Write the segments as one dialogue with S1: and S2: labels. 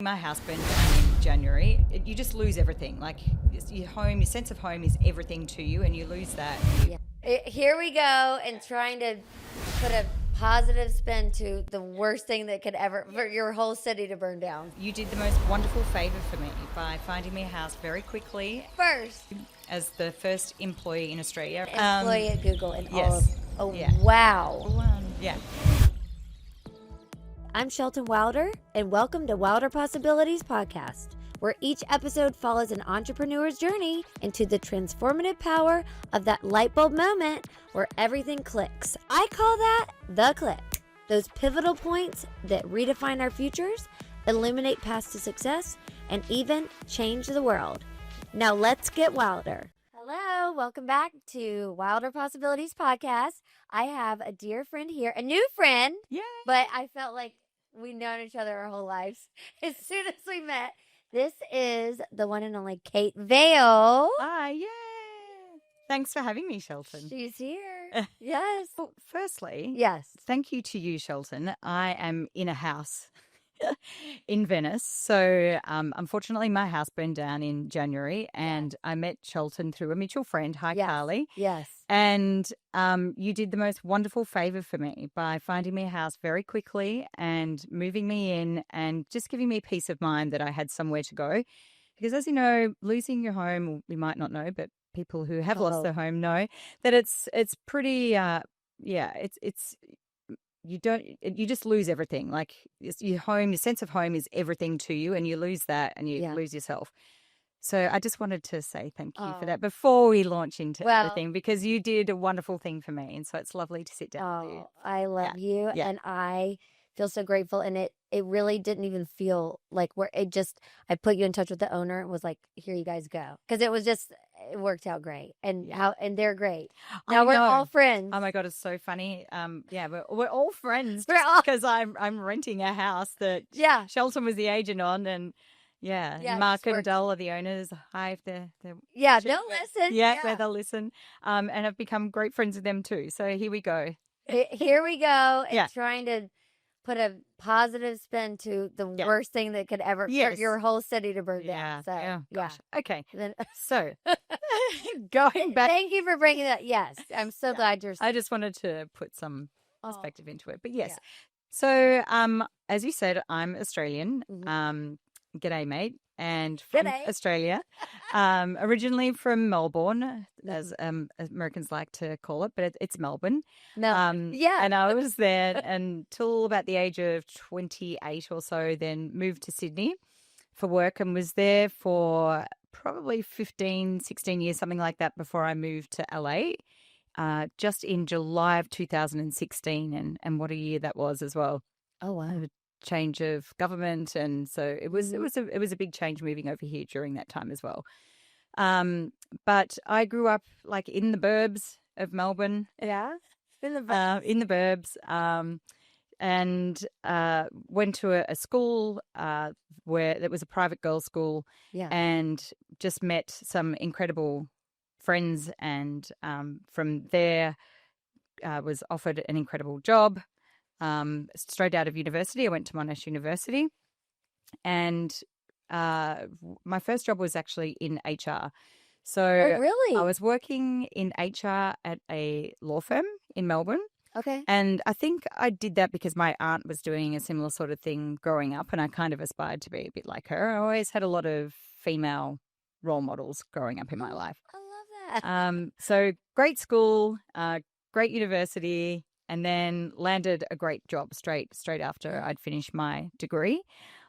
S1: My house burned down in January. You just lose everything. Like your home, your sense of home is everything to you, and you lose that.
S2: Here we go, and trying to put a positive spin to the worst thing that could ever, for your whole city to burn down.
S1: You did the most wonderful favor for me by finding me a house very quickly.
S2: First
S1: As the first employee in Australia.
S2: employee at Google and
S1: yes.
S2: all of, oh
S1: Yeah.
S2: wow.
S1: Yeah.
S2: I'm Shelton Wilder, and welcome to Wilder Possibilities Podcast, where each episode follows an entrepreneur's journey into the transformative power of that light bulb moment where everything clicks. I call that the click. Those pivotal points that redefine our futures, illuminate paths to success, and even change the world. Now let's get wilder. Hello, welcome back to Wilder Possibilities Podcast. I have a dear friend here, a new friend.
S1: Yeah.
S2: But I felt like we've known each other our whole lives as soon as we met. This is the one and only Kate Vale.
S1: Hi, yay. Thanks for having me, Shelton.
S2: She's here. Yes.
S1: Well, firstly,
S2: Yes.
S1: thank you to you, Shelton. I am in a house in Venice. So unfortunately, my house burned down in January, and I met Shelton through a mutual friend. Hi,
S2: Yes.
S1: Carly.
S2: Yes.
S1: And you did the most wonderful favor for me by finding me a house very quickly and moving me in and just giving me peace of mind that I had somewhere to go. Because as you know, losing your home, we might not know, but people who have lost their home know that it's pretty, it's you just lose everything. Like your home, your sense of home is everything to you, and you lose that and you lose yourself. So I just wanted to say thank you for that before we launch into everything, because you did a wonderful thing for me. And so it's lovely to sit down with you.
S2: I love you. And I feel so grateful. And it really didn't even feel like I put you in touch with the owner and was like, here you guys go. Because it worked out great. And and they're great. Now we're all friends.
S1: Oh my God, it's so funny. We're all friends
S2: We're
S1: because I'm renting a house that Shelton was the agent on, and Mark and Dell are the owners. Hi, if they're
S2: they'll listen.
S1: Yeah, they'll listen. And I've become great friends with them too. So here we go.
S2: Here we go. And trying to put a positive spin to the worst thing that could ever for your whole city to burn down. So,
S1: gosh. Okay.
S2: Then,
S1: so going back.
S2: Thank you for bringing that. Yes. I'm so glad you're.
S1: I just wanted to put some perspective into it. But yes. So as you said, I'm Australian.
S2: Mm-hmm.
S1: G'day, mate. And from
S2: G'day.
S1: Australia, originally from Melbourne, as Americans like to call it, but it's Melbourne.
S2: No.
S1: And I was there until about the age of 28 or so, then moved to Sydney for work and was there for probably 15, 16 years, something like that, before I moved to LA, just in July of 2016. And what a year that was as well.
S2: Oh, wow.
S1: Change of government, and so it was a big change moving over here during that time as well. But I grew up like in the burbs of Melbourne.
S2: Yeah, in the burbs.
S1: And went to a school where it was a private girls' school.
S2: Yeah,
S1: and just met some incredible friends, and from there was offered an incredible job. Straight out of university, I went to Monash University, and my first job was actually in HR. So
S2: really?
S1: I was working in HR at a law firm in Melbourne.
S2: Okay.
S1: And I think I did that because my aunt was doing a similar sort of thing growing up, and I kind of aspired to be a bit like her. I always had a lot of female role models growing up in my life.
S2: I love that.
S1: So great school, great university, and then landed a great job straight after I'd finished my degree.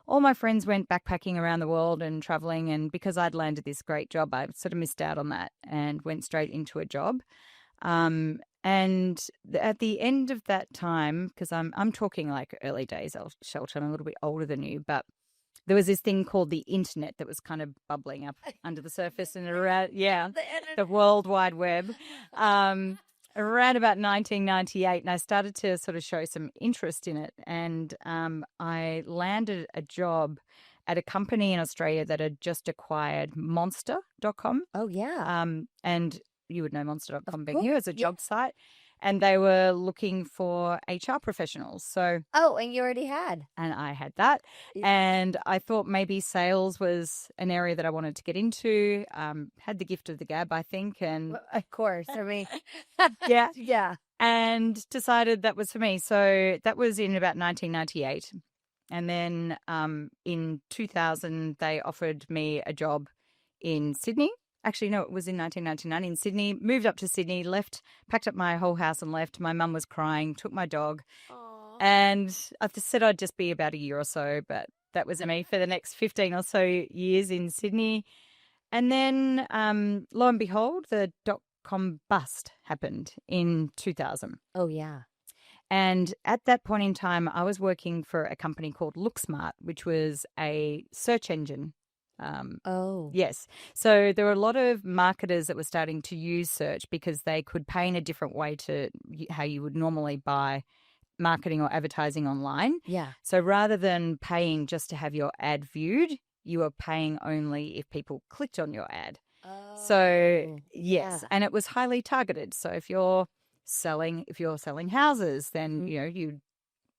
S1: All my friends went backpacking around the world and traveling, and because I'd landed this great job, I sort of missed out on that and went straight into a job. And at the end of that time, because I'm talking like early days, Shelton, I'm a little bit older than you, but there was this thing called the internet that was kind of bubbling up under the surface and around, the World Wide Web. Around about 1998, and I started to sort of show some interest in it. And I landed a job at a company in Australia that had just acquired Monster.com.
S2: Oh, yeah.
S1: And you would know Monster.com being here as a job site. and they were looking for HR professionals. So,
S2: Oh, and you already had.
S1: and I had that.
S2: Yeah.
S1: And I thought maybe sales was an area that I wanted to get into. Had the gift of the gab, I think. And
S2: Well, of course. I mean,
S1: yeah.
S2: yeah.
S1: And decided that was for me. So that was in about 1998. And then in 2000, they offered me a job in Sydney. Actually, no, it was in 1999 in Sydney. Moved up to Sydney, left, packed up my whole house and left. My mum was crying, took my dog.
S2: Aw.
S1: And I said I'd just be about a year or so, but that was me for the next 15 or so years in Sydney. And then, lo and behold, the .com bust happened in 2000.
S2: Oh, yeah.
S1: And at that point in time, I was working for a company called LookSmart, which was a search engine.
S2: Oh.
S1: Yes. So there were a lot of marketers that were starting to use search because they could pay in a different way to how you would normally buy marketing or advertising online.
S2: Yeah.
S1: So rather than paying just to have your ad viewed, you were paying only if people clicked on your ad.
S2: Oh.
S1: So yes,
S2: Yeah.
S1: and it was highly targeted. So if you're selling houses, then you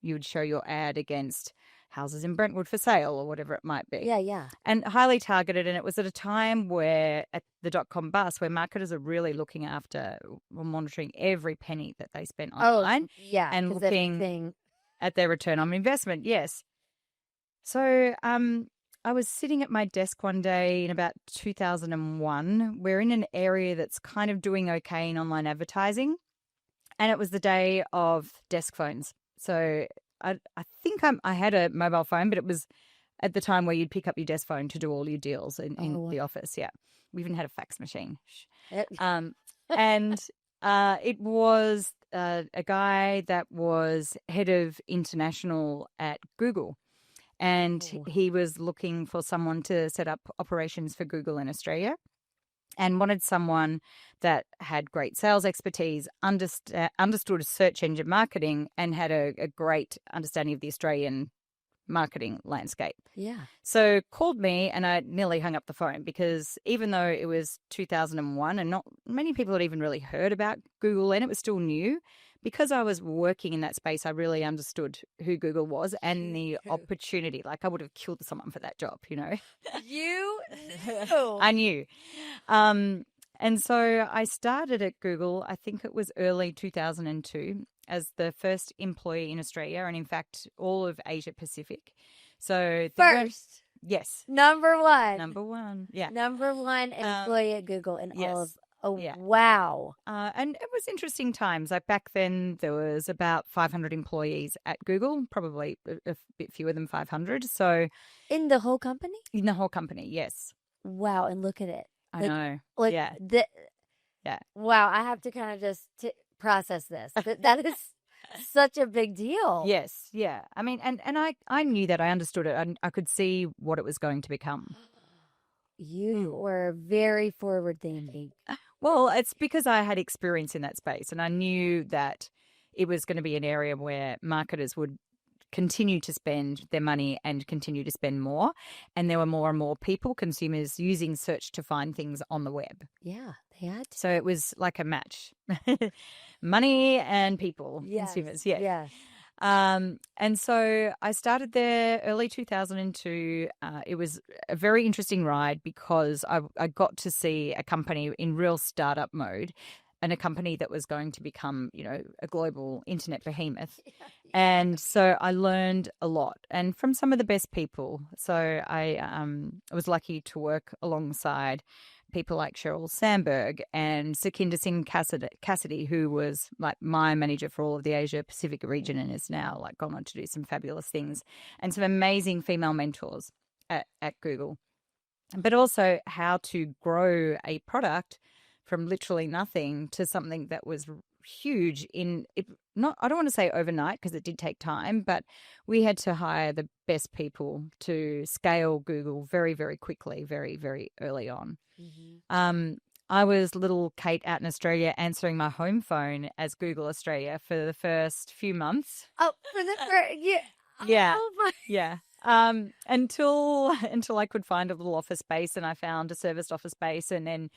S1: would show your ad against houses in Brentwood for sale or whatever it might be.
S2: Yeah, yeah.
S1: And highly targeted. And it was at a time where at the .com bust where marketers are really looking after or monitoring every penny that they spent online.
S2: Yeah.
S1: And
S2: 'cause
S1: looking
S2: everything-
S1: at their return on investment. Yes. So I was sitting at my desk one day in about 2001. We're in an area that's kind of doing okay in online advertising. And it was the day of desk phones. So I think I had a mobile phone, but it was at the time where you'd pick up your desk phone to do all your deals in the office. Yeah. We even had a fax machine. And it was a guy that was head of international at Google. And he was looking for someone to set up operations for Google in Australia and wanted someone that had great sales expertise, understood search engine marketing, and had a great understanding of the Australian marketing landscape.
S2: Yeah.
S1: So called me and I nearly hung up the phone because even though it was 2001 and not many people had even really heard about Google and it was still new, because I was working in that space, I really understood who Google was and the opportunity. Like I would have killed someone for that job,
S2: You knew.
S1: I knew. And so I started at Google, I think it was early 2002, as the first employee in Australia and, in fact, all of Asia Pacific. So
S2: First.
S1: Yes.
S2: Number one.
S1: Yeah.
S2: Number one employee at Google in all of. Oh,
S1: yeah.
S2: Wow.
S1: And it was interesting times. Like back then, there was about 500 employees at Google, probably a bit fewer than 500. So
S2: in the whole company?
S1: In the whole company, yes.
S2: Wow. And look at it.
S1: I know.
S2: Like
S1: yeah.
S2: Yeah. Wow. I have to kind of just process this. That is such a big deal.
S1: Yes. Yeah. I mean, and I knew that. I understood it. I could see what it was going to become.
S2: You were very forward thinking.
S1: Well, it's because I had experience in that space and I knew that it was going to be an area where marketers would continue to spend their money and continue to spend more. And there were more and more people, consumers, using search to find things on the web.
S2: Yeah, they had to.
S1: So it was like a match. Money and people, consumers. Yeah.
S2: Yes.
S1: And so I started there early 2002. It was a very interesting ride because I got to see a company in real startup mode and a company that was going to become, a global internet behemoth. And so I learned a lot and from some of the best people. So I was lucky to work alongside people like Sheryl Sandberg and Sukhinder Singh Cassidy, who was like my manager for all of the Asia Pacific region and is now like gone on to do some fabulous things, and some amazing female mentors at Google. But also how to grow a product from literally nothing to something that was huge I don't want to say overnight because it did take time, but we had to hire the best people to scale Google very, very quickly, very, very early on. Mm-hmm. I was little Kate out in Australia answering my home phone as Google Australia for the first few months.
S2: Oh, for the first, yeah.
S1: Yeah.
S2: Oh my.
S1: Yeah. Until I could find a little office space, and I found a serviced office space, and then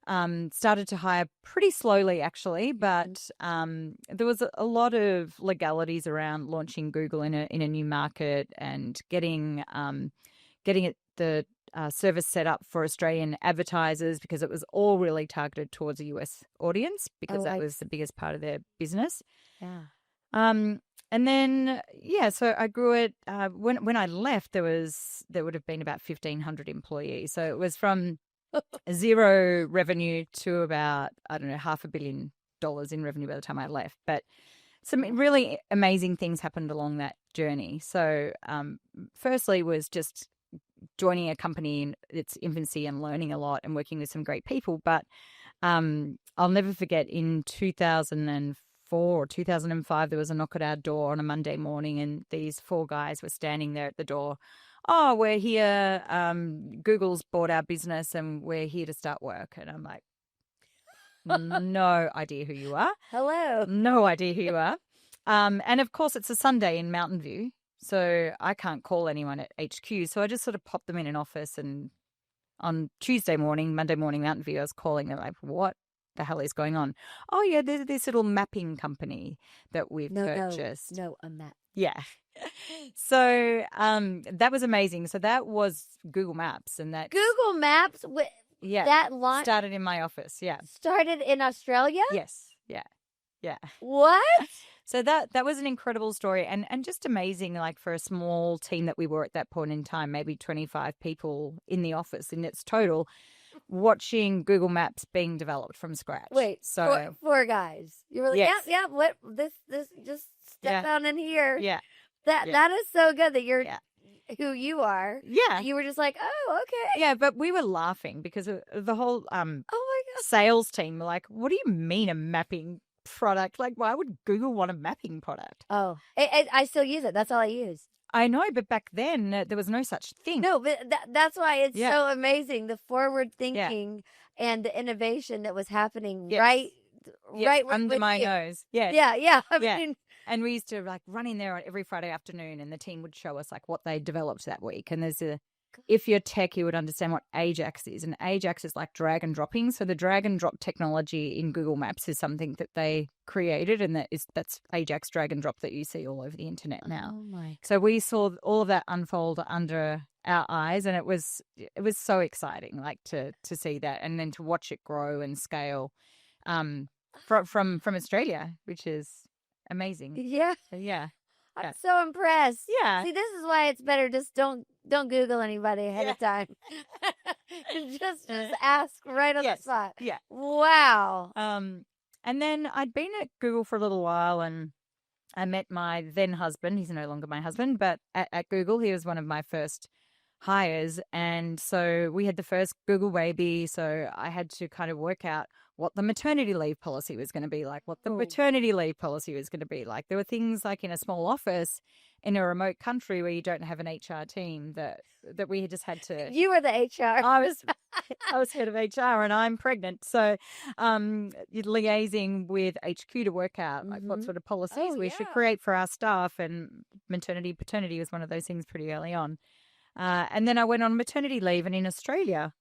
S1: Started to hire pretty slowly, actually, but there was a lot of legalities around launching Google in a new market and getting the service set up for Australian advertisers, because it was all really targeted towards a US audience, because that was the biggest part of their business.
S2: Yeah.
S1: And then, so I grew it. When I left, there would have been about 1,500 employees. So it was from zero revenue to about, I don't know, $500 million in revenue by the time I left. But some really amazing things happened along that journey. So firstly was just joining a company in its infancy and learning a lot and working with some great people. But I'll never forget, in 2004 or 2005, there was a knock at our door on a Monday morning, and these 4 guys were standing there at the door. Oh, we're here. Google's bought our business and we're here to start work. And I'm like, no idea who you are.
S2: Hello.
S1: No idea who you are. And of course, it's a Sunday in Mountain View, so I can't call anyone at HQ. So I just sort of popped them in an office, and on Monday morning, Mountain View, I was calling them like, what the hell is going on? Oh, yeah, there's this little mapping company that we've purchased.
S2: No, a map.
S1: Yeah. So that was amazing. So that was Google Maps, and that
S2: Google Maps. That launch
S1: started in my office. Yeah.
S2: Started in Australia.
S1: Yes. Yeah.
S2: What?
S1: So that was an incredible story, and just amazing, like for a small team that we were at that point in time, maybe 25 people in the office in its total, watching Google Maps being developed from scratch.
S2: Wait, so 4 guys. You were like, yeah, what this just step down in here.
S1: Yeah.
S2: That is so good that you're who you are.
S1: Yeah.
S2: You were just like, oh, okay.
S1: Yeah, but we were laughing because the whole
S2: oh my God,
S1: sales team were like, what do you mean a mapping product? Like, why would Google want a mapping product?
S2: Oh, I still use it. That's all I use.
S1: I know, but back then there was no such thing.
S2: No, but that's why it's so amazing, the forward thinking and the innovation that was happening right
S1: under my nose.
S2: Yeah. I mean,
S1: and we used to like run in there every Friday afternoon, and the team would show us like what they developed that week. And if you're tech, you would understand what Ajax is. And Ajax is like drag and dropping. So the drag and drop technology in Google Maps is something that they created, and that's Ajax drag and drop that you see all over the internet now.
S2: Oh my!
S1: So we saw all of that unfold under our eyes, and it was so exciting, like to see that, and then to watch it grow and scale, from Australia, which is amazing.
S2: Yeah.
S1: Yeah.
S2: I'm so impressed.
S1: Yeah.
S2: See, this is why it's better just don't Google anybody ahead of time. just ask right on the spot.
S1: Yeah.
S2: Wow.
S1: And then I'd been at Google for a little while, and I met my then husband. He's no longer my husband, but at Google, he was one of my first hires. And so we had the first Google baby. So I had to kind of work out what the maternity leave policy was going to be like, what the paternity leave policy was going to be like. There were things like in a small office in a remote country where you don't have an HR team that we just had to.
S2: You were the HR.
S1: I was head of HR, and I'm pregnant. So liaising with HQ to work out like what sort of policies we should create for our staff. And paternity was one of those things pretty early on. And then I went on maternity leave, and in Australia,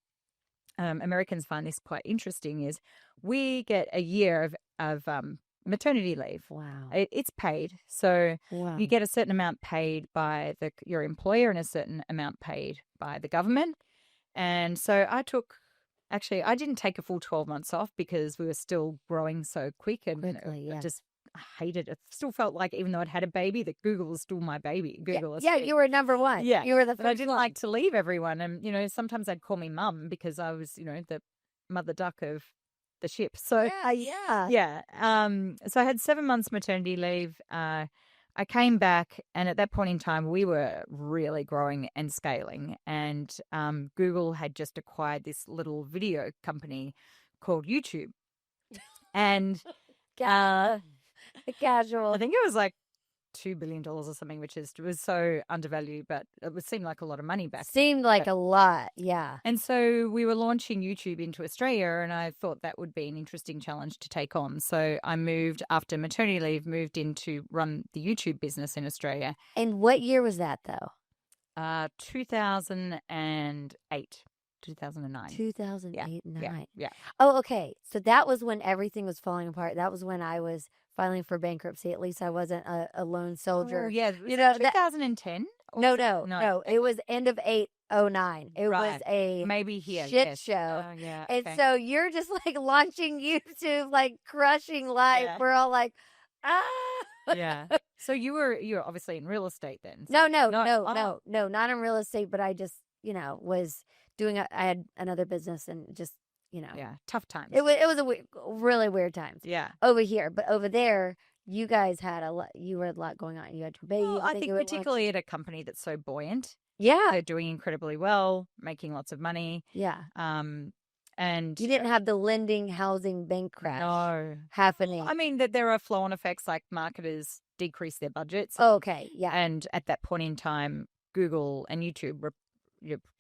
S1: Americans find this quite interesting, is we get a year of maternity leave.
S2: Wow.
S1: It's paid. So you get a certain amount paid by your employer and a certain amount paid by the government. And so I didn't take a full 12 months off because we were still growing so quickly, just hated it. Still felt like, even though I'd had a baby, that Google was still my baby. Google.
S2: Yeah, you were number one.
S1: Yeah,
S2: you were the first.
S1: But I didn't like to leave everyone, and sometimes they'd call me mum because I was, the mother duck of the ship. So
S2: yeah.
S1: So I had 7 months maternity leave. I came back, and at that point in time, we were really growing and scaling, and Google had just acquired this little video company called YouTube, and.
S2: Casual.
S1: I think it was like $2 billion or something, which was so undervalued, but it would seem like a lot of money back.
S2: Seemed like a lot, yeah.
S1: And so we were launching YouTube into Australia, and I thought that would be an interesting challenge to take on. So I moved, after maternity leave, in to run the YouTube business in Australia.
S2: And what year was that, though?
S1: 2008. 2009.
S2: 2008, 9.
S1: Yeah.
S2: Oh, okay. So that was when everything was falling apart. That was when I was filing for bankruptcy. At least I wasn't a lone soldier.
S1: Oh, yeah.
S2: You know,
S1: 2010?
S2: No. It was end of 2009. It was
S1: Right.
S2: a
S1: Maybe here.
S2: shit
S1: Yes.
S2: show.
S1: Oh, yeah.
S2: And
S1: okay.
S2: so you're just like launching YouTube, like crushing life.
S1: Yeah.
S2: We're all like, ah.
S1: Yeah. So you were obviously in real estate then.
S2: No,
S1: oh.
S2: not in real estate, but I just, was doing, I had another business and just,
S1: Yeah. Tough times.
S2: it was really weird times
S1: Yeah.
S2: over here, but over there, you guys had you were a lot going on. You had your baby.
S1: Well, I think particularly at a company that's so buoyant.
S2: Yeah.
S1: They're doing incredibly well, making lots of money.
S2: Yeah.
S1: And
S2: you didn't have the lending housing bank crash happening.
S1: I mean, that there are flow-on effects like marketers decrease their budgets.
S2: Oh, okay. Yeah.
S1: And at that point in time, Google and YouTube were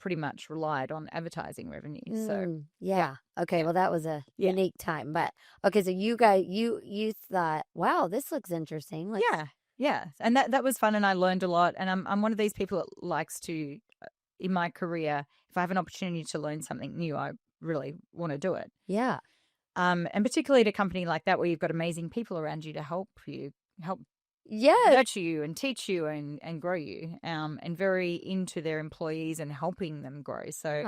S1: pretty much relied on advertising revenue. So
S2: yeah. Okay. Well, that was a unique time. But okay, so you guys, you thought, wow, this looks interesting.
S1: Yeah. And that was fun, and I learned a lot. And I'm one of these people that likes to, in my career, if I have an opportunity to learn something new, I really want to do it.
S2: Yeah.
S1: And particularly at a company like that where you've got amazing people around you to help
S2: Yes.
S1: nurture you and teach you and grow you, and very into their employees and helping them grow. So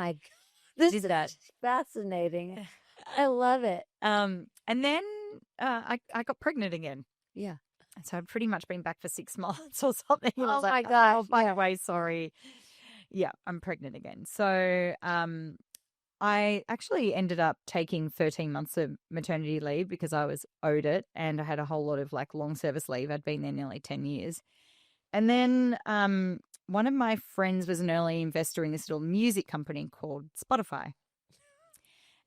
S2: this is fascinating. I love it.
S1: And then I got pregnant again.
S2: Yeah.
S1: So I've pretty much been back for 6 months or something.
S2: Oh my gosh.
S1: Oh, by the way, sorry. Yeah, I'm pregnant again. So I actually ended up taking 13 months of maternity leave because I was owed it, and I had a whole lot of long service leave. I'd been there nearly 10 years. And then one of my friends was an early investor in this little music company called Spotify.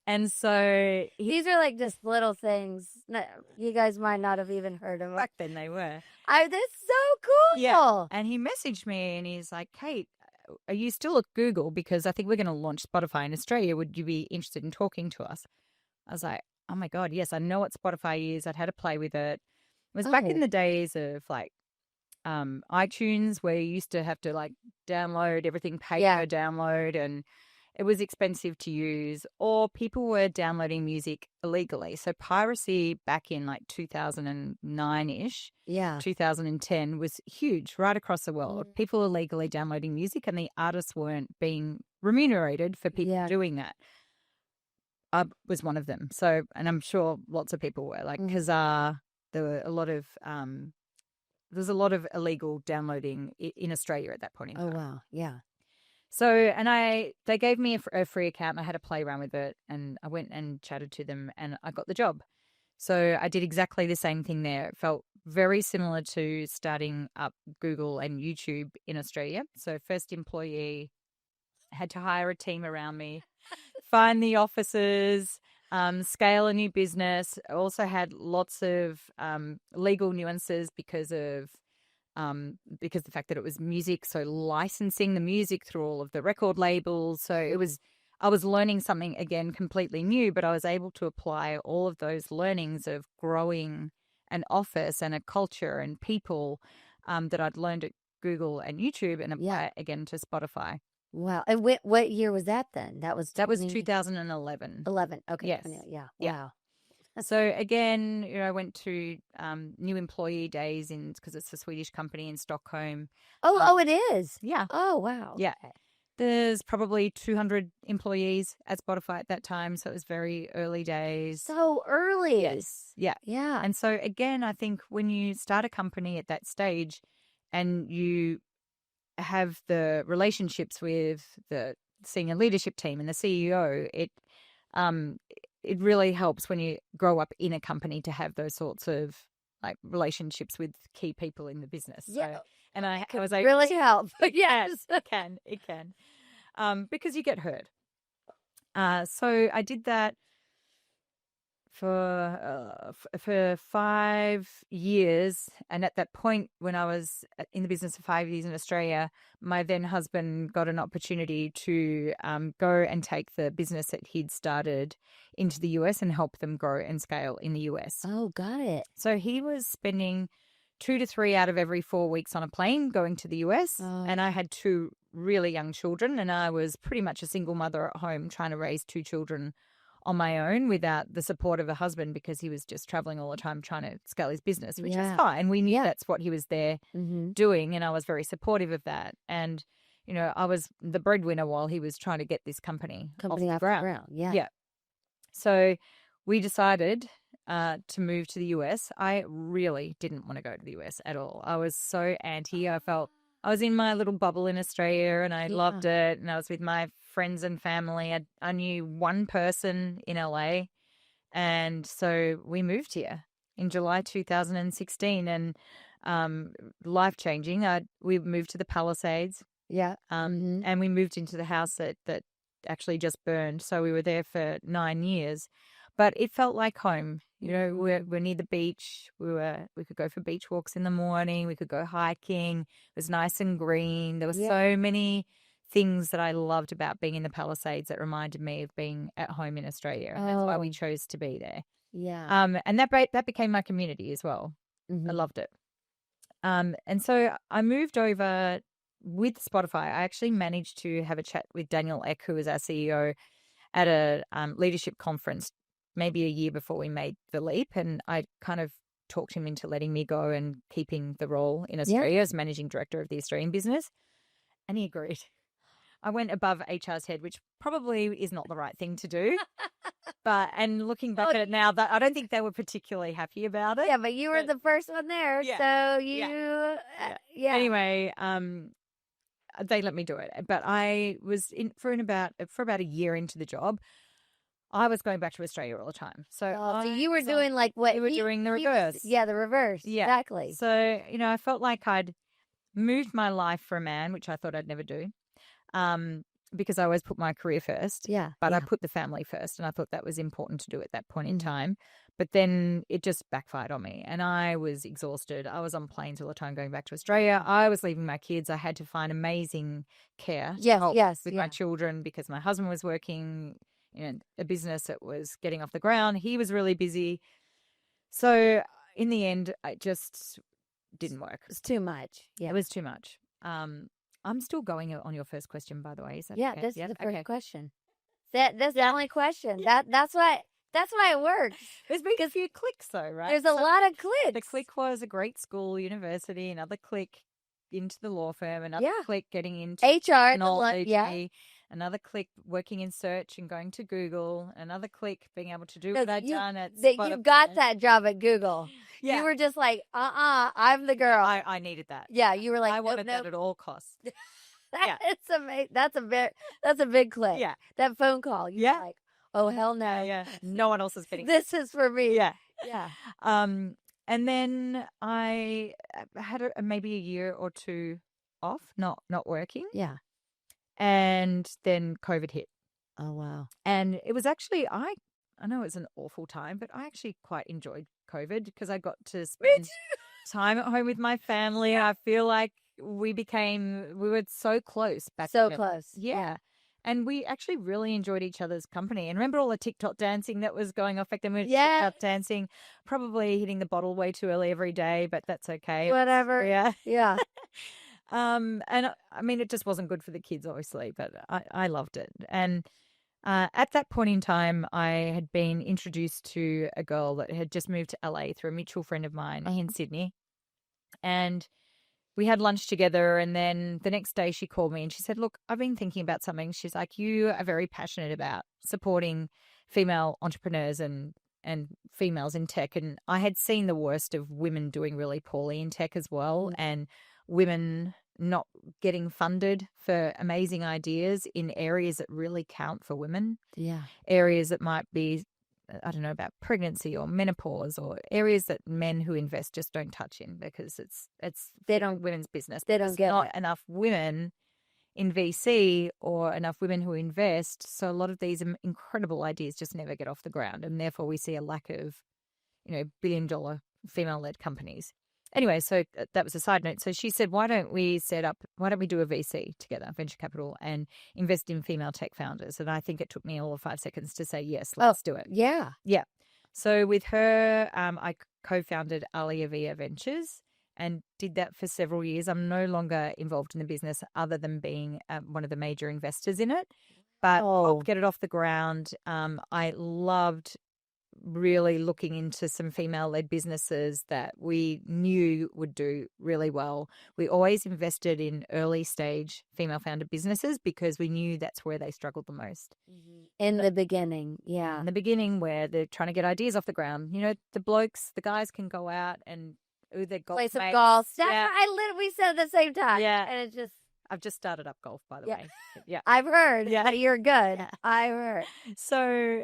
S1: And so
S2: these are just little things. You guys might not have even heard of them.
S1: Back then they were.
S2: That's so cool.
S1: Yeah. And he messaged me and he's like, Kate, are you still at Google? Because I think we're going to launch Spotify in Australia. Would you be interested in talking to us? I was like, oh my God, yes, I know what Spotify is. I'd had to play with it. It was back in the days of iTunes, where you used to have to download everything, pay per download, and it was expensive to use, or people were downloading music illegally. So piracy back in 2009-ish, 2010 was huge right across the world. People illegally downloading music, and the artists weren't being remunerated for people doing that. I was one of them. So, and I'm sure lots of people were Kazaa. There were a lot of there's a lot of illegal downloading in Australia at that point in time.
S2: Oh wow, yeah.
S1: So, and they gave me a free account, and I had to play around with it, and I went and chatted to them, and I got the job. So I did exactly the same thing there. It felt very similar to starting up Google and YouTube in Australia. So first employee, had to hire a team around me, find the offices, scale a new business. I also had lots of legal nuances because the fact that it was music, so licensing the music through all of the record labels. So I was learning something, again, completely new, but I was able to apply all of those learnings of growing an office and a culture and people that I'd learned at Google and YouTube, and apply it again to Spotify.
S2: Wow. And what year was that then? That was
S1: 2011.
S2: 11. Okay.
S1: Yes.
S2: Yeah.
S1: Yeah.
S2: Wow.
S1: So again, I went to new employee days because it's a Swedish company in Stockholm.
S2: Oh, it is.
S1: Yeah.
S2: Oh, wow.
S1: Yeah.
S2: Okay.
S1: There's probably 200 employees at Spotify at that time, so it was very early days.
S2: So early.
S1: Yes. Yeah.
S2: Yeah.
S1: And so again, I think when you start a company at that stage and you have the relationships with the senior leadership team and the CEO, it really helps when you grow up in a company to have those sorts of relationships with key people in the business.
S2: Yeah.
S1: So, and I was able
S2: really help.
S1: Yes, it can. Because you get hurt. So I did that for 5 years, and at that point, when I was in the business for 5 years in Australia, my then husband got an opportunity to go and take the business that he'd started into the US and help them grow and scale in the US.
S2: Oh, got it.
S1: So he was spending 2 to 3 out of every 4 weeks on a plane going to the US, and I had 2 really young children, and I was pretty much a single mother at home trying to raise 2 children on my own without the support of a husband because he was just traveling all the time trying to scale his business, which is fine. We knew that's what he was there doing, and I was very supportive of that. And, I was the breadwinner while he was trying to get this company off the ground. Yeah. So we decided to move to the US. I really didn't want to go to the US at all. I was so anti. I felt I was in my little bubble in Australia and I loved it. And I was with my friends and family. I knew one person in LA. And so we moved here in July 2016 and life-changing. We moved to the Palisades.
S2: Yeah.
S1: And we moved into the house that actually just burned. So we were there for 9 years. But it felt like home. We're near the beach. We could go for beach walks in the morning. We could go hiking. It was nice and green. There were so many things that I loved about being in the Palisades that reminded me of being at home in Australia. And that's why we chose to be there.
S2: Yeah.
S1: And that became my community as well. I loved it. And so I moved over with Spotify. I actually managed to have a chat with Daniel Eck, who was our CEO, at a leadership conference maybe a year before we made the leap. And I kind of talked him into letting me go and keeping the role in Australia as managing director of the Australian business. And he agreed. I went above HR's head, which probably is not the right thing to do. And looking back at it now, I don't think they were particularly happy about it.
S2: Yeah, but you were the first one there. So
S1: Anyway, they let me do it. But I was for about a year into the job. I was going back to Australia all the time. So
S2: you were doing like what?
S1: You were doing the reverse.
S2: The reverse.
S1: Yeah.
S2: Exactly.
S1: So, I felt like I'd moved my life for a man, which I thought I'd never do, because I always put my career first.
S2: Yeah.
S1: But I put the family first, and I thought that was important to do at that point in time. But then it just backfired on me, and I was exhausted. I was on planes all the time going back to Australia. I was leaving my kids. I had to find amazing care to help with my children because my husband was working a business that was getting off the ground. He was really busy. So in the end, it just didn't work.
S2: It was too much. Yeah.
S1: It was too much. I'm still going on your first question, by the way. Is that okay?
S2: This is the first question. That's the only question. That's why it works.
S1: There's been a few clicks though, right?
S2: There's a lot of clicks.
S1: The click was a great school, university, another click into the law firm, another click getting into
S2: HR,
S1: another click working in search and going to Google, another click being able to do what I'd done at Spotify.
S2: You got that job at Google. Yeah. You were just like, I'm the girl.
S1: I needed that.
S2: Yeah, you were like,
S1: I wanted that at all costs.
S2: It's amazing. That's a big click.
S1: Yeah.
S2: That phone call. You're like, oh, hell no.
S1: Yeah. No one else is getting
S2: this is for me.
S1: Yeah.
S2: Yeah.
S1: And then I had maybe a year or two off, not working.
S2: Yeah.
S1: And then COVID hit.
S2: Oh, wow.
S1: And it was actually, I know it's an awful time, but I actually quite enjoyed COVID because I got to spend time at home with my family. I feel like we were so close back then.
S2: So close.
S1: Yeah. And we actually really enjoyed each other's company. And remember all the TikTok dancing that was going off back then? We were TikTok dancing, probably hitting the bottle way too early every day, but that's okay.
S2: Whatever.
S1: Yeah.
S2: Yeah.
S1: And I mean, it just wasn't good for the kids, obviously, but I loved it. And at that point in time, I had been introduced to a girl that had just moved to LA through a mutual friend of mine in Sydney. And we had lunch together, and then the next day she called me and she said, look, I've been thinking about something. She's like, you are very passionate about supporting female entrepreneurs and females in tech. And I had seen the worst of women doing really poorly in tech as well, and women not getting funded for amazing ideas in areas that really count for women. Yeah. Areas that might be, I don't know, about pregnancy or menopause, or areas that men who invest just don't touch in because it's women's business.
S2: They don't get
S1: not enough women in VC or enough women who invest. So a lot of these incredible ideas just never get off the ground, and therefore we see a lack of, billion-dollar female-led companies. Anyway, so that was a side note. So she said, why don't we do a VC together, venture capital, and invest in female tech founders? And I think it took me all of 5 seconds to say, yes, let's do it.
S2: Yeah.
S1: Yeah. So with her, I co-founded Alia Via Ventures, and did that for several years. I'm no longer involved in the business other than being one of the major investors in it, but I'll get it off the ground. I loved really looking into some female-led businesses that we knew would do really well. We always invested in early-stage female-founded businesses because we knew that's where they struggled the most.
S2: In the beginning, yeah.
S1: In the beginning, where they're trying to get ideas off the ground. You know, the guys can go out and they're golf
S2: play some
S1: mates.
S2: golf.
S1: Yeah.
S2: We said at the same time.
S1: Yeah.
S2: And it's just...
S1: I've just started up golf, by the way. Yeah.
S2: I've heard.
S1: Yeah.
S2: That you're good.
S1: Yeah.
S2: I've heard.
S1: So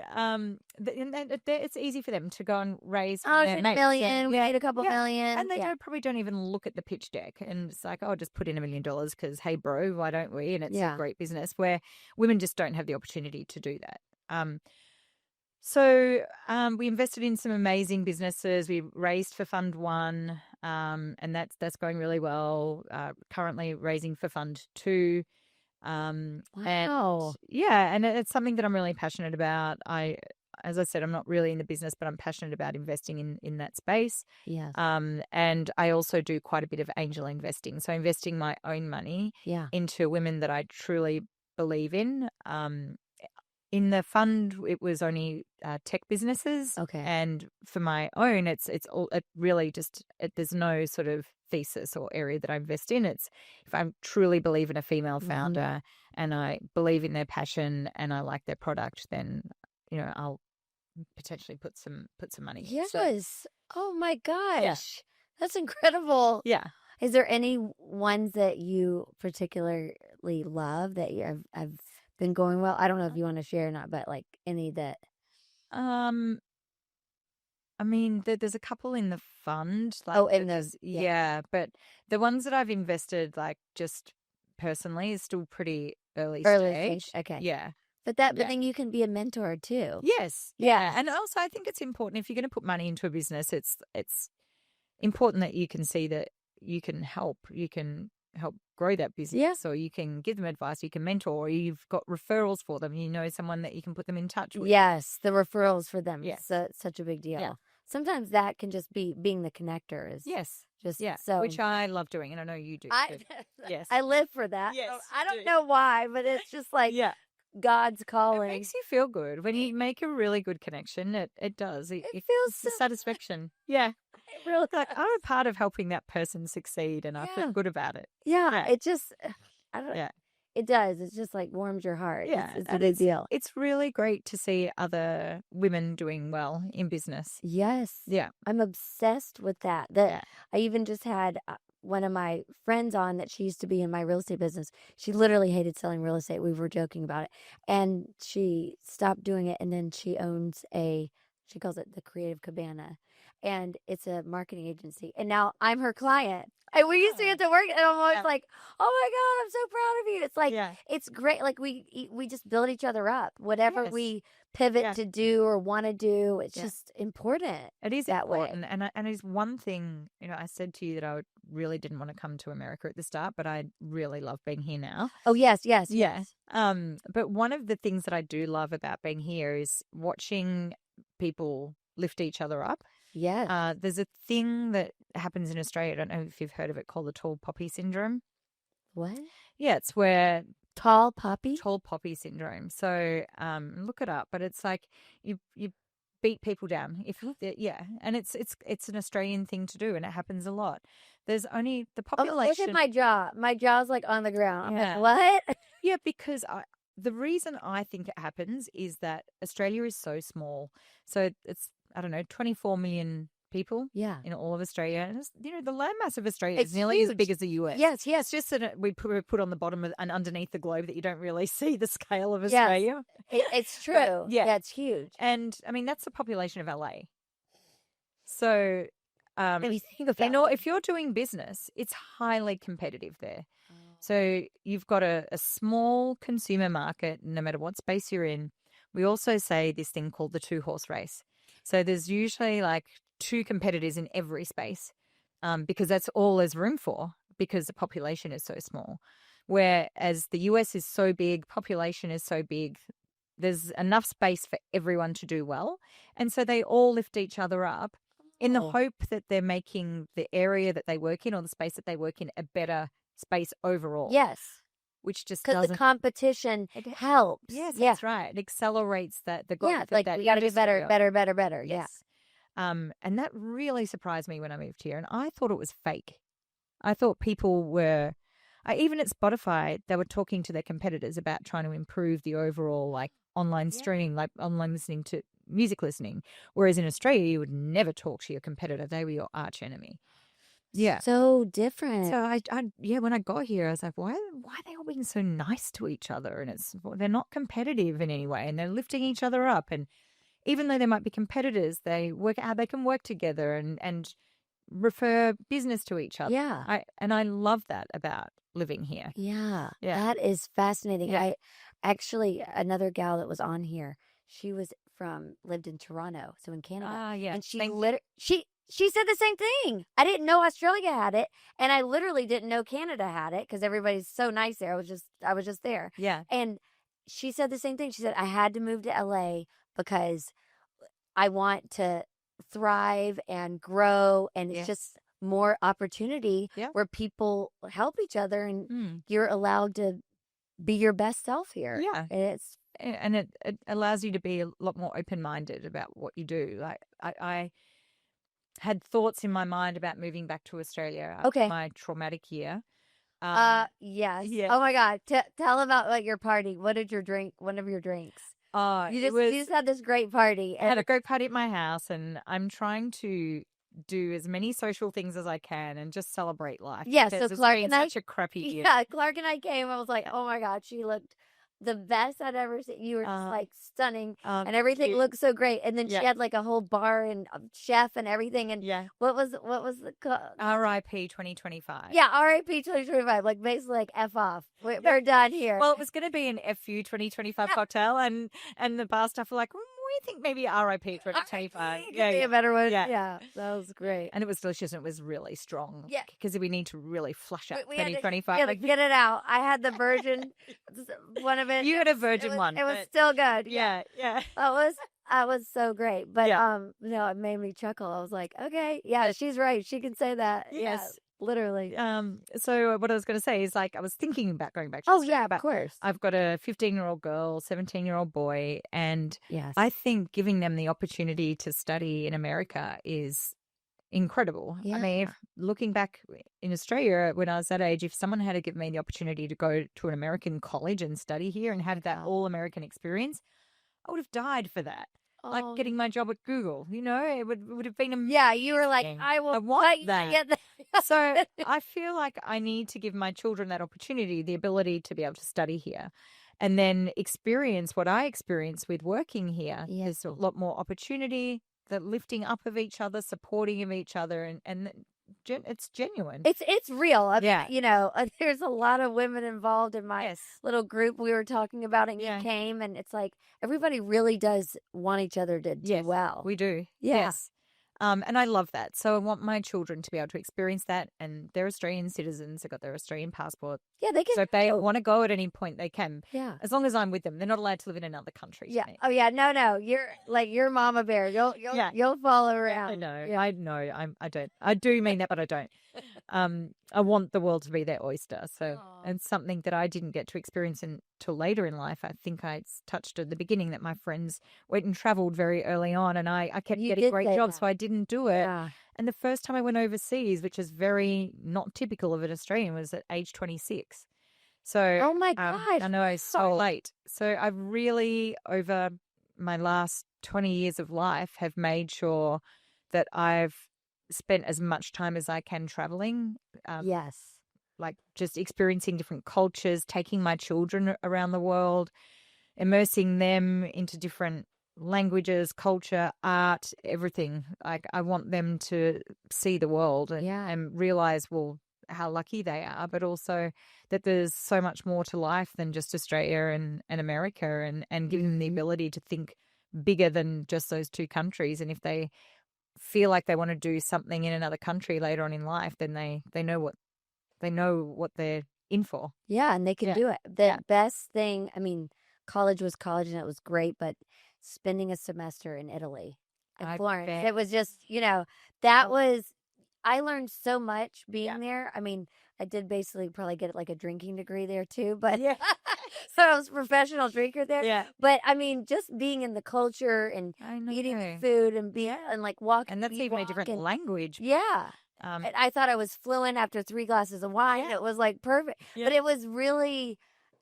S1: it's easy for them to go and raise
S2: $1 million. We made a couple million.
S1: And they probably don't even look at the pitch deck. And it's like, oh, just put in $1 million because, hey, bro, why don't we? And it's a great business where women just don't have the opportunity to do that. So we invested in some amazing businesses. We raised for Fund 1, and that's going really well. Currently raising for Fund 2.
S2: Wow.
S1: And it's something that I'm really passionate about. As I said, I'm not really in the business, but I'm passionate about investing in that space.
S2: Yes.
S1: And I also do quite a bit of angel investing. So investing my own money into women that I truly believe in. In the fund, it was only tech businesses.
S2: Okay.
S1: And for my own, it's all, it really just, there's no sort of thesis or area that I invest in. It's if I truly believe in a female founder and I believe in their passion and I like their product, then, you know, I'll potentially put some money in.
S2: Yes.
S1: So,
S2: oh my gosh. That's incredible.
S1: yeah.
S2: Is there any ones that you particularly love that have been going well? I don't know if you want to share or not, but like any that...
S1: I mean, there's a couple in the fund.
S2: Like, in those,
S1: but the ones that I've invested, like just personally, is still pretty early stage.
S2: Okay,
S1: yeah.
S2: But then you can be a mentor too.
S1: Yes, yeah, and also I think it's important if you're going to put money into a business. It's important that you can see that you can help. You can help grow that business, or you can give them advice, you can mentor, or you've got referrals for them. You know someone that you can put them in touch with.
S2: Yes, the referrals for them.
S1: Yes,
S2: such a big deal.
S1: Yeah.
S2: Sometimes that can just be being the connector. So
S1: which I love doing, and I know you do. Yes,
S2: I live for that.
S1: Yes,
S2: I don't know why, but it's just like God's calling.
S1: It makes you feel good when you make a really good connection. It does. It feels so satisfaction. Yeah.
S2: It really
S1: like I'm a part of helping that person succeed, and I feel good about it.
S2: Yeah. It just, I don't know.
S1: Yeah.
S2: It does. It's just like warms your heart.
S1: Yeah.
S2: It's a big deal.
S1: It's really great to see other women doing well in business.
S2: Yes.
S1: Yeah.
S2: I'm obsessed with that. I even just had one of my friends on that she used to be in my real estate business. She literally hated selling real estate. We were joking about it. And she stopped doing it. And then she owns she calls it the Creative Cabana. And it's a marketing agency. And now I'm her client. And we used to get to work, and I'm always like, oh my God, I'm so proud of you. It's like, it's great. Like we just build each other up. Whatever we pivot to do or want to do, it's just important.
S1: It is
S2: that
S1: important.
S2: way.
S1: And it's one thing, you know, I said to you that I really didn't want to come to America at the start, but I really love being here now.
S2: Oh, yes.
S1: But one of the things that I do love about being here is watching people lift each other up.
S2: Yeah.
S1: There's a thing that happens in Australia. I don't know if you've heard of it, called the tall poppy syndrome.
S2: What?
S1: Yeah, it's where
S2: tall poppy
S1: syndrome. So look it up. But it's like you beat people down and it's an Australian thing to do, and it happens a lot. There's only the population.
S2: Look at my jaw. My jaw's like on the ground.
S1: Yeah.
S2: I'm like, what?
S1: Yeah, because the reason I think it happens is that Australia is so small. So it's, I don't know, 24 million people in all of Australia. And you know, the landmass of Australia is nearly as big as the US.
S2: Yes.
S1: It's just that we put on the bottom and underneath the globe that you don't really see the scale of Australia.
S2: It's true.
S1: But,
S2: it's huge.
S1: And I mean, that's the population of LA. So if you're doing business, it's highly competitive there. So you've got a small consumer market, no matter what space you're in. We also say this thing called the 2-horse race. So there's usually like 2 competitors in every space because that's all there's room for, because the population is so small. Whereas the US is so big, population is so big, there's enough space for everyone to do well. And so they all lift each other up in the hope that they're making the area that they work in or the space that they work in a better space overall.
S2: Yes.
S1: Which just
S2: Because the
S1: doesn't.
S2: competition helps.
S1: Yes,
S2: Yeah.
S1: that's right. It accelerates the growth.
S2: Yeah, like
S1: that
S2: we got to be
S1: industry.
S2: better. Yeah.
S1: Yes. And that really surprised me when I moved here, and I thought it was fake. I thought people were, even at Spotify, they were talking to their competitors about trying to improve the overall like online streaming, like online listening to music listening. Whereas in Australia, you would never talk to your competitor; they were your arch enemy. Yeah,
S2: So different.
S1: so when I got here, I was like, why are they all being so nice to each other? And they're not competitive in any way, and they're lifting each other up. And even though they might be competitors, they work out how they can work together and refer business to each other.
S2: Yeah.
S1: I love that about living here.
S2: Yeah.
S1: Yeah.
S2: That is fascinating.
S1: Yeah.
S2: I actually, another gal that was on here, she lived in Toronto, so in Canada.
S1: Yeah.
S2: And she said the same thing. I didn't know Australia had it, and I literally didn't know Canada had it because everybody's so nice there. I was just there.
S1: Yeah.
S2: And she said the same thing. She said, I had to move to LA because I want to thrive and grow, and it's just more opportunity where people help each other, and you're allowed to be your best self here.
S1: Yeah.
S2: And
S1: it allows you to be a lot more open-minded about what you do. Like I had thoughts in my mind about moving back to Australia after my traumatic year.
S2: Yes.
S1: Yeah.
S2: Oh my God. Tell about like your party. What did you drink? One of your drinks. You just had this great party.
S1: I had a great party at my house, and I'm trying to do as many social things as I can and just celebrate life.
S2: Yeah. So Clark and
S1: such a crappy year.
S2: Yeah. Clark and I came. I was like, oh my God, she looked the best I'd ever seen. You were just like stunning, and everything looked so great. And then she had like a whole bar and chef and everything. And what was the
S1: R.I.P. 2025?
S2: Yeah, R.I.P. 2025. Like basically like F off. We're done here.
S1: Well, it was going to be an FU 2025 cocktail, and the bar staff were like, we think maybe R.I.P. 2025.
S2: Yeah, a better one. Yeah, that was great.
S1: And it was delicious, and it was really strong.
S2: Yeah,
S1: because we need to really flush up
S2: we
S1: 2025.
S2: Get it out. I had the virgin, one of it.
S1: You had a virgin one.
S2: It was still good.
S1: Yeah.
S2: That was so great. But no, it made me chuckle. I was like, okay, yeah, she's right. She can say that. Yes. Yeah. Literally.
S1: So what I was going to say is like I was thinking about going back to Australia,
S2: of course.
S1: I've got a 15-year-old girl, 17-year-old boy, and I think giving them the opportunity to study in America is incredible.
S2: Yeah.
S1: I mean, looking back in Australia when I was that age, if someone had to give me the opportunity to go to an American college and study here and have that all-American experience, I would have died for that. Like getting my job at Google, it would have been amazing.
S2: Yeah, you were like, I want that. Get that.
S1: So I feel like I need to give my children that opportunity, the ability to be able to study here and then experience what I experienced with working here.
S2: Yes.
S1: There's a lot more opportunity, the lifting up of each other, supporting of each other, and it's genuine.
S2: It's real. There's a lot of women involved in my little group. We were talking about it, and you came, and it's like everybody really does want each other to do well.
S1: We do.
S2: Yeah.
S1: Yes. And I love that. So I want my children to be able to experience that. And they're Australian citizens. They've got their Australian passport.
S2: Yeah, they can.
S1: So if they want to go at any point, they can.
S2: Yeah.
S1: As long as I'm with them. They're not allowed to live in another country.
S2: Yeah. Oh, yeah. No. You're like your mama bear. You'll follow around.
S1: I know.
S2: Yeah.
S1: I know. I don't. I do mean that, but I don't. I want the world to be their oyster. So it's something that I didn't get to experience until later in life. I think I touched at the beginning that my friends went and traveled very early on, and I kept getting great jobs, so I didn't do it.
S2: Yeah.
S1: And the first time I went overseas, which is very not typical of an Australian, was at age 26. So
S2: oh my gosh,
S1: I know I was so late. So I've really, over my last 20 years of life, have made sure that I've spent as much time as I can traveling.
S2: Yes.
S1: Like just experiencing different cultures, taking my children around the world, immersing them into different languages, culture, art, everything. Like I want them to see the world and realize, well, how lucky they are, but also that there's so much more to life than just Australia and America, and giving them the ability to think bigger than just those two countries. And if they feel like they want to do something in another country later on in life, then they know what they're in for.
S2: Yeah, and they can do it. The best thing, I mean, college was college and it was great, but spending a semester in Italy, in
S1: I
S2: Florence.
S1: bet.
S2: It was just, that
S1: Oh.
S2: was, I learned so much being
S1: Yeah.
S2: there. I mean, I did basically probably get like a drinking degree there too, but
S1: Yeah.
S2: so I was a professional drinker there.
S1: Yeah.
S2: But I mean, just being in the culture and
S1: I know.
S2: eating food and being and like walking,
S1: And that's even a different language.
S2: yeah.
S1: Um,
S2: And I thought I was fluent after 3 glasses of wine.
S1: Yeah.
S2: It was like perfect.
S1: Yeah.
S2: But it was really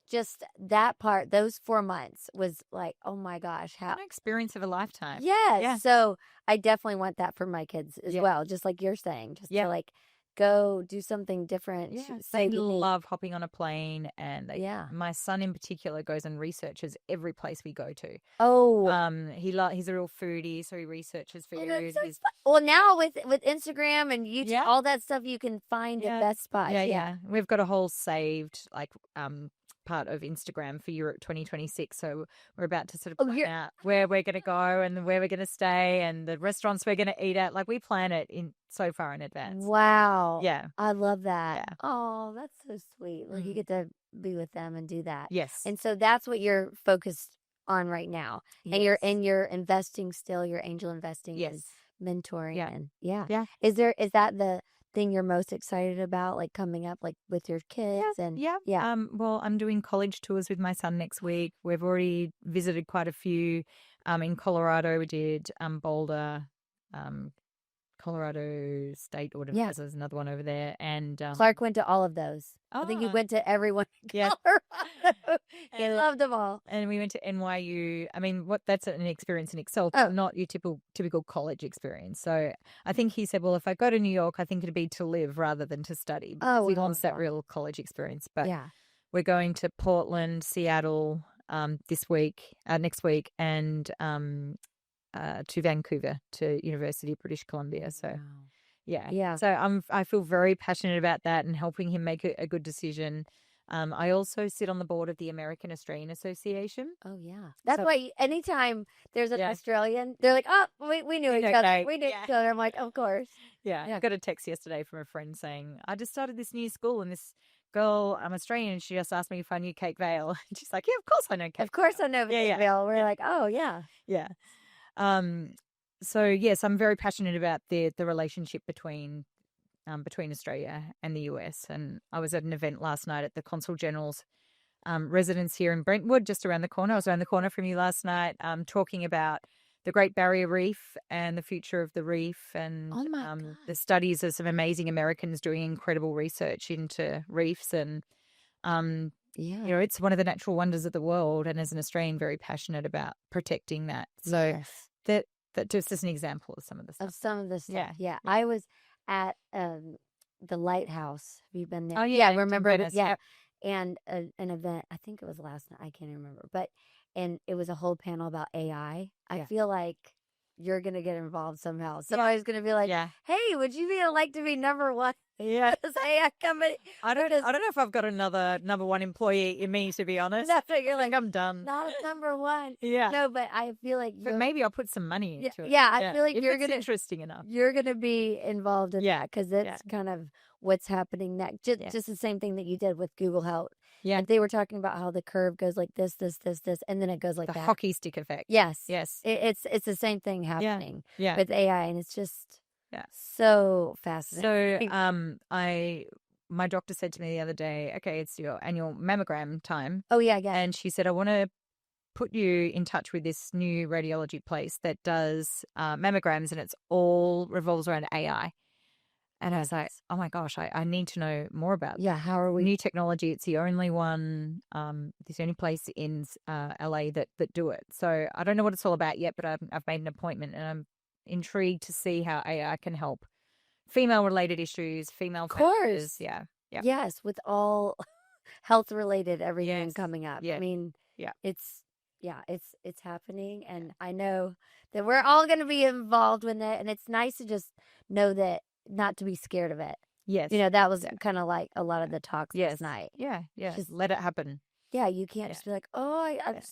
S2: just that part, those 4 months was like, oh my gosh, how.
S1: an experience of a lifetime.
S2: Yes.
S1: Yeah.
S2: So I definitely want that for my kids as
S1: Yeah.
S2: well, just like you're saying, just
S1: Yeah.
S2: to like go do something different.
S1: Yeah,
S2: so
S1: they
S2: unique.
S1: love hopping on a plane, and
S2: Yeah.
S1: my son in particular goes and researches every place we go to.
S2: Oh,
S1: He's a real foodie, so he researches food.
S2: that's so well, now with Instagram and YouTube,
S1: Yeah.
S2: all that stuff, you can find the best spots.
S1: Yeah. We've got a whole saved part of Instagram for Europe 2026. So we're about to sort of plan out where we're going to go and where we're going to stay and the restaurants we're going to eat at. Like we plan it in so far in advance.
S2: Wow.
S1: Yeah.
S2: I love that.
S1: Yeah.
S2: Oh, that's so sweet. Like you get to be with them and do that.
S1: Yes.
S2: And so that's what you're focused on right now.
S1: Yes.
S2: And you're investing still, your angel investing
S1: Yes.
S2: and mentoring.
S1: Yeah.
S2: And yeah.
S1: Yeah.
S2: Is that the thing you're most excited about, like coming up, like with your kids? And
S1: yeah. Well, I'm doing college tours with my son next week. We've already visited quite a few. In Colorado, we did Boulder, Colorado State, or whatever.
S2: Yeah.
S1: There's another one over there. And
S2: Clark went to all of those. I think he went to everyone in Colorado. He loved them all.
S1: And we went to NYU. I mean, that's an experience in itself, not your typical college experience. So I think he said, well, if I go to New York, I think it'd be to live rather than to study. Because he wants that real college experience. But we're going to Portland, Seattle next week, and to Vancouver, to University of British Columbia. So, yeah. So I feel very passionate about that and helping him make a good decision. I also sit on the board of the American Australian Association.
S2: Oh, yeah. That's why anytime there's an Australian, they're like, oh, we knew each other. We knew each other. I'm like, of course.
S1: Yeah. I got a text yesterday from a friend saying, I just started this new school and this girl, I'm Australian, and she just asked me if I knew Kate Vale. And she's like, yeah, of course I know Kate Vale.
S2: Of course I know Kate Vale. We're like, oh, yeah.
S1: Yeah. So yes, I'm very passionate about the relationship between Australia and the US. And I was at an event last night at the Consul General's residence here in Brentwood, just around the corner. I was around the corner from you last night, talking about the Great Barrier Reef and the future of the reef, and the studies of some amazing Americans doing incredible research into reefs. And it's one of the natural wonders of the world. And as an Australian, very passionate about protecting that. So that just as an example of some of the stuff.
S2: Yeah. I was at the lighthouse. Have you been there?
S1: Oh yeah,
S2: remember that? Yeah. And an event, I think it was last night, I can't remember, and it was a whole panel about AI. I feel like you're gonna get involved somehow. Somebody's gonna be like, hey, would you like to be number one?
S1: Yeah,
S2: this AI company.
S1: I don't know if I've got another number one employee in me, to be honest.
S2: That's what you're like.
S1: I'm done.
S2: Not a number one.
S1: Yeah.
S2: No, but I feel like.
S1: But maybe I'll put some money into it.
S2: Yeah, I feel like
S1: if
S2: you're
S1: it's interesting enough.
S2: You're gonna be involved in that because it's kind of what's happening next. Just the same thing that you did with Google Health.
S1: Yeah,
S2: like they were talking about how the curve goes like this, and then it goes like
S1: the
S2: that.
S1: hockey stick effect.
S2: Yes.
S1: It's
S2: the same thing happening.
S1: Yeah.
S2: With AI, and it's just so fascinating.
S1: So my doctor said to me the other day, okay, it's your annual mammogram time.
S2: Oh yeah,
S1: And she said, I want to put you in touch with this new radiology place that does mammograms, and it's all revolves around AI. And I was like, oh my gosh, I need to know more about that.
S2: Yeah, how are we?
S1: New technology. It's the only one, it's the only place in LA that do it. So I don't know what it's all about yet, but I've made an appointment, and I'm intrigued to see how AI can help female-related issues, female factors. Yeah.
S2: Yes, with all health-related everything coming up.
S1: Yeah.
S2: I mean, it's happening, and I know that we're all going to be involved with it, and it's nice to just know that, not to be scared of it.
S1: Yes.
S2: That was kind of like a lot of the talks last night.
S1: Yeah. Just let it happen.
S2: Yeah, you can't just be like, oh, I'm just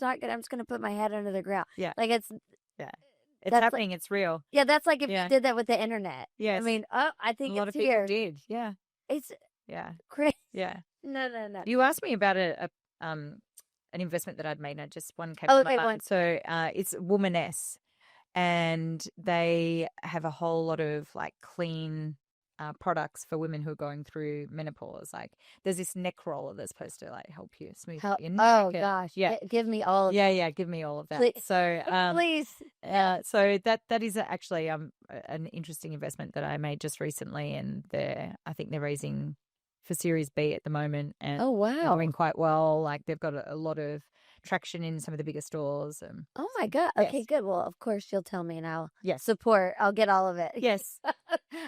S2: going to put my head under the ground.
S1: Yeah.
S2: Like it's
S1: happening. It's real.
S2: Yeah, that's like if you did that with the internet.
S1: Yes.
S2: I mean, I think
S1: a lot of
S2: here.
S1: people did. Yeah.
S2: It's crazy.
S1: Yeah.
S2: No.
S1: You asked me about an investment that I'd made, and just one came to my mind. So it's Woman S. and they have a whole lot of like clean products for women who are going through menopause. Like there's this neck roller that's supposed to like help you smooth out your neck.
S2: Oh gosh,
S1: Yeah.
S2: give me all of
S1: Yeah, give me all of that.
S2: Please.
S1: So
S2: please.
S1: so that is actually an interesting investment that I made just recently, and I think they're raising for Series B at the moment, and
S2: Oh
S1: they're
S2: wow.
S1: doing quite well. Like they've got a lot of traction in some of the bigger stores.
S2: Oh my God. Okay, good. Well, of course you'll tell me and I'll support. I'll get all of it.
S1: Yes.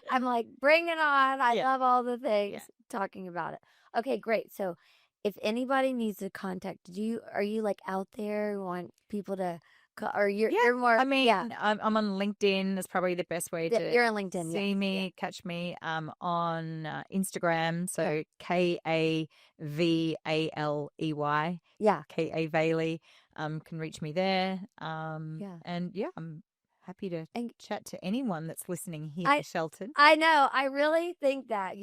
S2: I'm like, bring it on. I
S1: Yeah.
S2: love all the things talking about it. Okay, great. So if anybody needs to contact you, are you like out there? You want people to or you're more
S1: I mean, I'm on LinkedIn. That's probably the best way to
S2: you're on LinkedIn.
S1: see me, catch me. On Instagram. So KAVALEY.
S2: Yeah.
S1: KA Vale. Can reach me there. And I'm happy to chat to anyone that's listening here, Shelton.
S2: I know. I really think that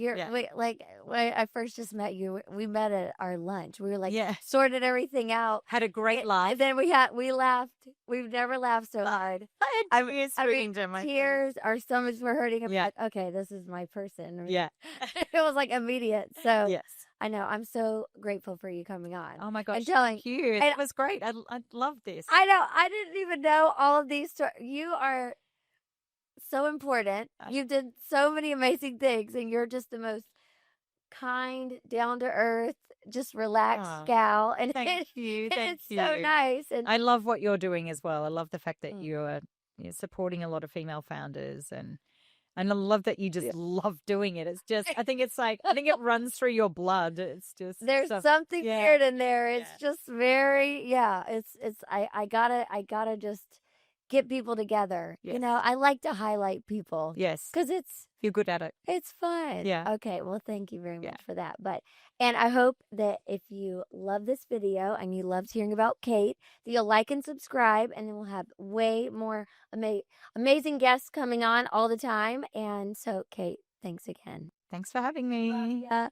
S2: like when I first just met you, we met at our lunch. We were like sorted everything out.
S1: Had a great life.
S2: And then we laughed. We've never laughed so hard.
S1: I mean,
S2: tears, our stomachs were hurting. I'm like, okay, this is my person.
S1: Yeah.
S2: It was like immediate. So
S1: yes.
S2: I know. I'm so grateful for you coming on.
S1: Oh my gosh.
S2: And telling,
S1: thank you. It was great. I love this.
S2: I know. I didn't even know all of these stories. You are so important. You did so many amazing things, and you're just the most kind, down to earth, just relaxed gal. And
S1: thank you.
S2: It's so nice. And
S1: I love what you're doing as well. I love the fact that you're supporting a lot of female founders, and I love that you just love doing it. It's just, I think it runs through your blood. It's just
S2: there's something weird in there. It's just very I gotta just get people together.
S1: Yes.
S2: You know, I like to highlight people.
S1: Yes.
S2: Because
S1: you're good at it.
S2: It's fun.
S1: Yeah.
S2: Okay. Well, thank you very much for that. And I hope that if you love this video and you loved hearing about Kate, that you'll like and subscribe, and then we'll have way more amazing guests coming on all the time. And so, Kate, thanks again.
S1: Thanks for having me.
S2: Bye.